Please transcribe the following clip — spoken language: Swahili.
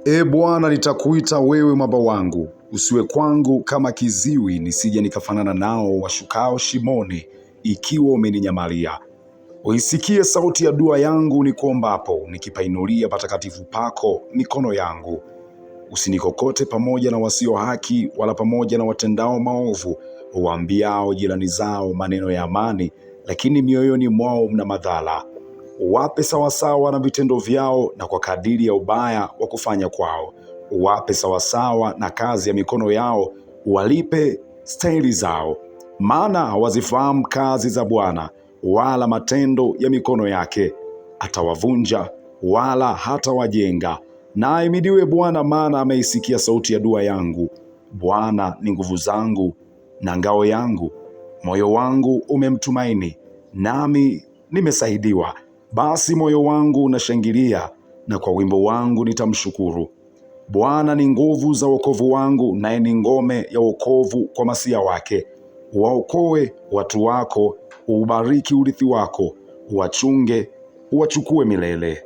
Bwana, nitakuita wewe mwamba wangu, usiwe kwangu kama kiziwi, nisije nikafanana nao washukao shimoni, ikiwa umeninyamalia. Uisikie sauti ya dua yangu nikuombapo, nikipainulia patakatifu pako mikono yangu. Usinikokote pamoja na wasio haki, wala pamoja na watendao maovu, waambiao jirani zao maneno ya amani, lakini mioyoni mwao mna madhara. Uwape sawasawa na vitendo vyao, na kwa kadiri ya ubaya wa kufanya kwao. Uwape sawasawa na kazi ya mikono yao, walipe stahili zao. Maana hawazifahamu kazi za Bwana, wala matendo ya mikono yake. Atawavunja wala hatawajenga. Na ahimidiwe Bwana, maana ameisikia sauti ya dua yangu. Bwana ni nguvu zangu na ngao yangu, moyo wangu umemtumaini, nami nimesaidiwa. Basi moyo wangu unashangilia, na kwa wimbo wangu nitamshukuru. Bwana ni nguvu za wokovu wangu, naye ni ngome ya wokovu kwa masia wake. Waokoe watu wako, ubariki urithi wako, uwachunge, uwachukue milele.